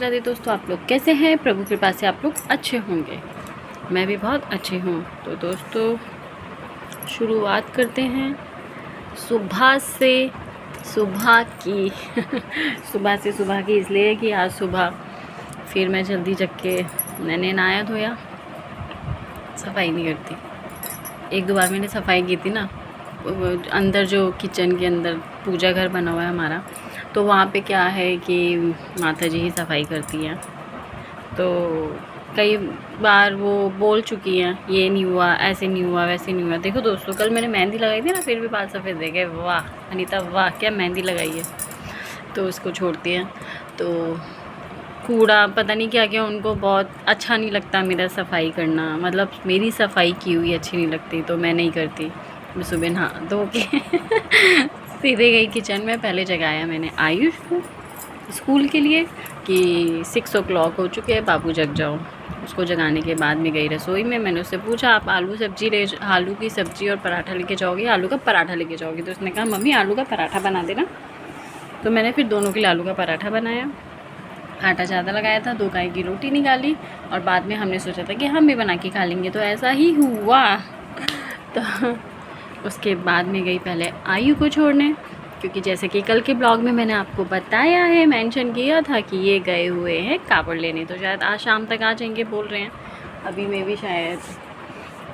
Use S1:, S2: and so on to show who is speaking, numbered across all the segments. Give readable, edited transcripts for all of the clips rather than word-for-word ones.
S1: राधे दोस्तों, आप लोग कैसे हैं? प्रभु कृपा से आप लोग अच्छे होंगे। मैं भी बहुत अच्छी हूँ। तो दोस्तों शुरुआत करते हैं सुबह से। सुबह की सुबह की इसलिए कि आज सुबह फिर मैं जल्दी जग के मैंने नहाया धोया। सफाई नहीं करती। एक दो बार मैंने सफाई की थी ना, अंदर जो किचन के अंदर पूजा घर बना हुआ है हमारा, तो वहाँ पे क्या है कि माता जी ही सफाई करती हैं। तो कई बार वो बोल चुकी हैं, ये नहीं हुआ, ऐसे नहीं हुआ, वैसे नहीं हुआ। देखो दोस्तों, कल मैंने मेहंदी लगाई थी ना, फिर भी बाल सफ़ेद रह गए। वाह अनीता वाह, क्या मेहंदी लगाई है। तो उसको छोड़ती हैं। तो कूड़ा पता नहीं क्या क्या उनको बहुत अच्छा नहीं लगता मेरा सफाई करना, मतलब मेरी सफाई की हुई अच्छी नहीं लगती, तो मैं नहीं करती। मैं सुबह नहा धो के सीधे गई किचन में। पहले जगाया मैंने आयुष को स्कूल के लिए कि 6 o'clock हो चुके हैं, बाबू जग जाओ। उसको जगाने के बाद में गई रसोई में। मैंने उससे पूछा, आप आलू की सब्ज़ी और पराठा लेके जाओगे, आलू का पराठा लेके जाओगे? तो उसने कहा मम्मी आलू का पराठा बना देना। तो मैंने फिर दोनों के लिए आलू का पराठा बनाया। आटा ज़्यादा लगाया था, 2 गाय की रोटी निकाली, और बाद में हमने सोचा था कि हम भी बना के खा लेंगे, तो ऐसा ही हुआ। तो उसके बाद में गई पहले आयु को छोड़ने, क्योंकि जैसे कि कल के ब्लॉग में मैंने आपको बताया है, मेंशन किया था कि ये गए हुए हैं कापड़ लेने, तो शायद आज शाम तक आ जाएंगे बोल रहे हैं। अभी में भी शायद,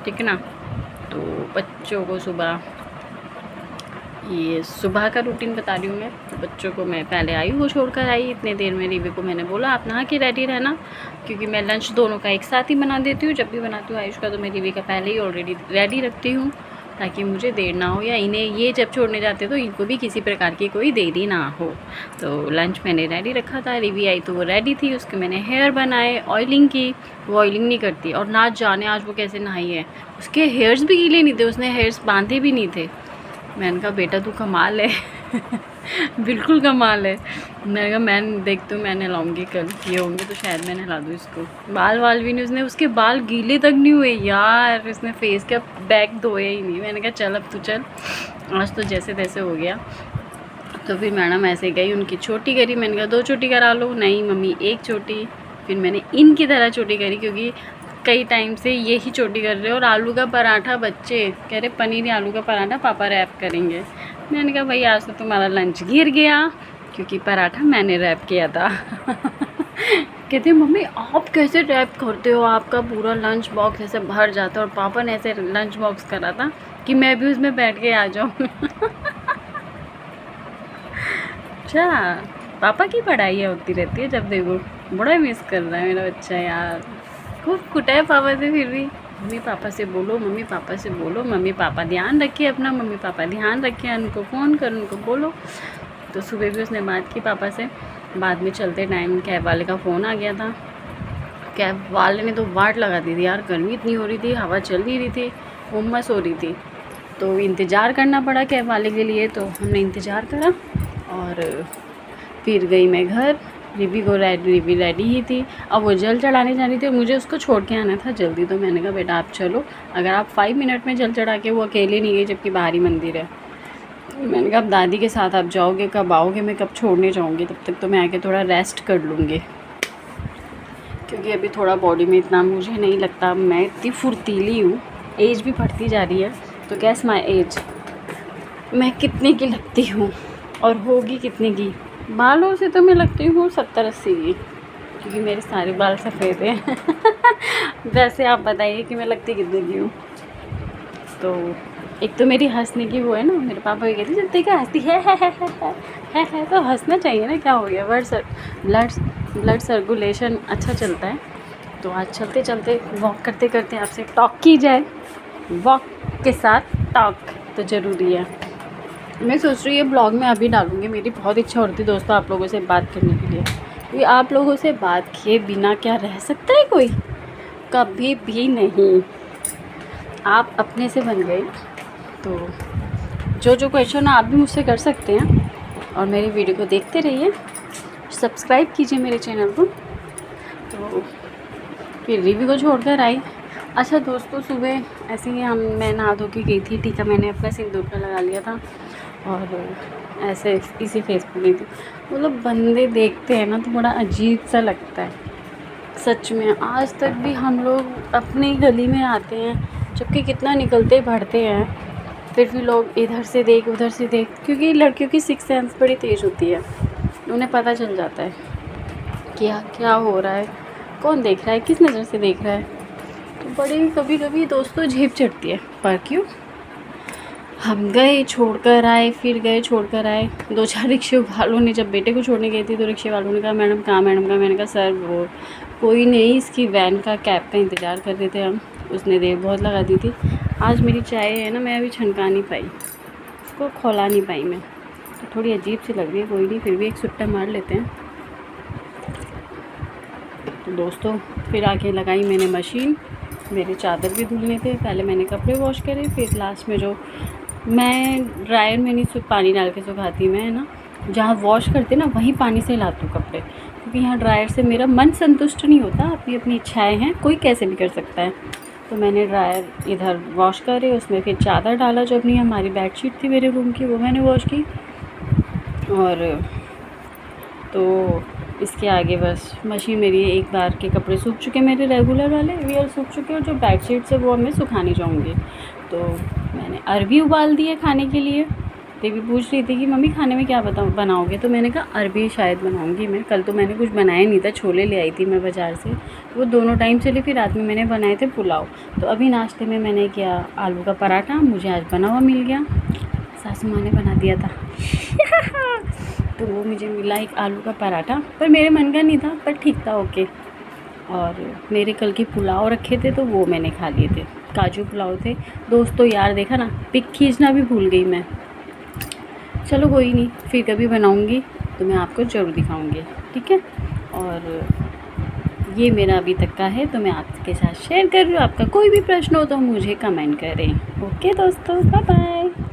S1: ठीक है ना। तो बच्चों को सुबह, ये सुबह का रूटीन बता रही हूँ मैं। तो बच्चों को मैं पहले आयु को छोड़ कर आई। इतने देर में रिवी को मैंने बोला आप नहा के रेडी रहना, क्योंकि मैं लंच दोनों का एक साथ ही बना देती हूँ। जब भी बनाती हूँ आयुष का, तो मैं रिवी का पहले ही ऑलरेडी रेडी रखती हूँ, ताकि मुझे देर ना हो, या इन्हें ये जब छोड़ने जाते तो इनको भी किसी प्रकार की कोई देरी ना हो। तो लंच मैंने रेडी रखा था। रिवी आई तो वो रेडी थी, उसके मैंने हेयर बनाए, ऑयलिंग की। वो ऑयलिंग नहीं करती, और ना जाने आज वो कैसे नहाई है। उसके हेयर्स भी गीले नहीं थे, उसने हेयर्स बांधे भी नहीं थे। मैंने कहा बेटा तू कमाल है बिल्कुल कमाल है। मैंने कहा मैं देखती हूँ, मैं नहलाऊँगी कल, ये होंगे तो शायद मैं नहला दूँ इसको। बाल भी नहीं, उसने उसके बाल गीले तक नहीं हुए यार, उसने फेस का बैक धोया ही नहीं। मैंने कहा चल अब तू चल, आज तो जैसे तैसे हो गया। तो फिर मैडम ऐसे गई, उनकी छोटी करी। मैंने कहा 2 छोटी करा लो। नहीं मम्मी 1 छोटी। फिर मैंने इनकी तरह छोटी करी, क्योंकि कई टाइम से यही छोटी कर रहे हो। और आलू का पराठा, बच्चे कह रहे पनीर आलू का पराठा पापा रैप करेंगे। मैंने कहा भाई आज तो तुम्हारा लंच गिर गया, क्योंकि पराठा मैंने रैप किया था कहते मम्मी आप कैसे रैप करते हो, आपका पूरा लंच बॉक्स ऐसे भर जाता है। और पापा ने ऐसे लंच बॉक्स करा था कि मैं भी उसमें बैठ के आ जाऊँ अच्छा, पापा की पढ़ाई होती रहती है जब देखो। बड़ा मिस कर रहा है मेरा बच्चा यार, खूब कुटा है पापा से। फिर भी मम्मी पापा से बोलो, मम्मी पापा से बोलो, मम्मी पापा ध्यान रखिए अपना, मम्मी पापा ध्यान रखिए, उनको फ़ोन कर, उनको बोलो। तो सुबह भी उसने बात की पापा से। बाद में चलते टाइम कैब वाले का फ़ोन आ गया था। कैब वाले ने तो वाट लगा दी थी यार, गर्मी इतनी हो रही थी, हवा चल नहीं रही थी, उमस हो रही थी। तो इंतज़ार करना पड़ा कैब वाले के लिए। तो हमने इंतज़ार करा, और फिर गई मैं घर। रिवी रेडी ही थी। अब वो जल चढ़ाने जानी थी, मुझे उसको छोड़ के आना था जल्दी। तो मैंने कहा बेटा आप चलो, अगर आप 5 मिनट में जल चढ़ा के, वो अकेले नहीं गई जबकि बाहरी मंदिर है। मैंने कहा अब दादी के साथ आप जाओगे, कब आओगे, मैं कब छोड़ने जाऊँगी, तब तक तो मैं आके थोड़ा रेस्ट कर लूँगी, क्योंकि अभी थोड़ा बॉडी में इतना मुझे नहीं लगता मैं इतनी फुर्तीली हूँ। एज भी बढ़ती जा रही है, तो गैस माई एज, मैं कितने की लगती हूँ और होगी कितने की। बालों से तो मैं लगती हूँ 70-80 की, क्योंकि मेरे सारे बाल सफ़ेद हैं वैसे आप बताइए कि मैं लगती कितने की हूँ। तो एक तो मेरी हंसने की वो है ना, मेरे पापा भी कहते जब देखा हंसती है तो हंसना चाहिए ना, क्या हो गया। ब्लड सर्कुलेशन अच्छा चलता है। तो आज चलते चलते वॉक करते करते आपसे टॉक की जाए। वॉक के साथ टॉक तो ज़रूरी है। मैं सोच रही हूँ ये ब्लॉग में अभी डालूँगी। मेरी बहुत इच्छा होती है दोस्तों आप लोगों से बात करने के लिए, क्योंकि आप लोगों से बात किए बिना क्या रह सकता है कोई, कभी भी नहीं। आप अपने से बन गए। तो जो क्वेश्चन आप भी मुझसे कर सकते हैं, और मेरी वीडियो को देखते रहिए, सब्सक्राइब कीजिए मेरे चैनल को। तो फिर रिव्यू को छोड़कर आई। अच्छा दोस्तों, सुबह ऐसे ही मैं नहा धो के गई थी, टीका मैंने अपना सिंदूर का लगा लिया था, और ऐसे इसी फेस पे गई थी। मतलब बंदे देखते हैं ना तो बड़ा अजीब सा लगता है सच में। आज तक भी हम लोग अपनी गली में आते हैं, जबकि कितना निकलते बढ़ते हैं, फिर भी लोग इधर से देख उधर से देख, क्योंकि लड़कियों की सिक्स सेंस बड़ी तेज़ होती है। उन्हें पता चल जाता है क्या क्या हो रहा है, कौन देख रहा है, किस नज़र से देख रहा है। तो बड़ी कभी कभी दोस्तों झेप चढ़ती है, पर क्यों। हम गए छोड़ कर आए, फिर गए छोड़ कर आए। 2-4 रिक्शे वालों ने, जब बेटे को छोड़ने गई थी तो रिक्शे वालों ने कहा मैडम कहाँ, मैडम कहाँ। मैंने कहा सर वो कोई नहीं, इसकी वैन का कैब का इंतज़ार कर रहे थे हम, उसने देर बहुत लगा दी थी। आज मेरी चाय है ना, मैं अभी छनका नहीं पाई, उसको खौला नहीं पाई मैं, तो थोड़ी अजीब सी लग रही है। कोई नहीं, फिर भी एक सुट्टा मार लेते हैं। तो दोस्तों फिर आके लगाई मैंने मशीन, मेरे चादर भी धुलने थे। पहले मैंने कपड़े वॉश करे, फिर लास्ट में जो मैं ड्रायर में नहीं पानी डाल के सुखाती, मैं ना जहाँ वॉश करते ना वहीं पानी से लाती हूँ कपड़े, क्योंकि यहाँ ड्रायर से मेरा मन संतुष्ट नहीं होता। अपनी अपनी इच्छाएं हैं, कोई कैसे भी कर सकता है। तो मैंने ड्रायर इधर वॉश करे, उसमें फिर चादर डाला, जो अपनी हमारी बेडशीट थी मेरे रूम की वो मैंने वॉश की। और तो इसके आगे बस मशीन मेरी एक बार के कपड़े सूख चुके, मेरे रेगुलर वाले वियर सूख चुके, और जो बेडशीट्स है वो अब मैं सुखाने जाऊँगी। तो मैंने अरबी उबाल दी है खाने के लिए। देवी पूछ रही थी कि मम्मी खाने में क्या बनाओगे, तो मैंने कहा अरबी शायद बनाऊँगी मैं। कल तो मैंने कुछ बनाया नहीं था, छोले ले आई थी मैं बाज़ार से, वो दोनों टाइम चले। फिर रात में मैंने बनाए थे पुलाव। तो अभी नाश्ते में मैंने किया आलू का पराठा, मुझे आज बना हुआ मिल गया, सासू माँ ने बना दिया था तो वो मुझे मिला एक आलू का पराठा, पर मेरे मन का नहीं था, पर ठीक था, ओके। और मेरे कल के पुलाव रखे थे तो वो मैंने खा लिए थे, काजू पुलाव थे दोस्तों। यार देखा ना, पिक खींचना भी भूल गई मैं। चलो कोई नहीं, फिर कभी बनाऊँगी तो मैं आपको ज़रूर दिखाऊँगी, ठीक है। और ये मेरा अभी तक का है, तो मैं आपके साथ शेयर कर रही हूँ। आपका कोई भी प्रश्न हो तो मुझे कमेंट करें। ओके दोस्तों, बाय बाय।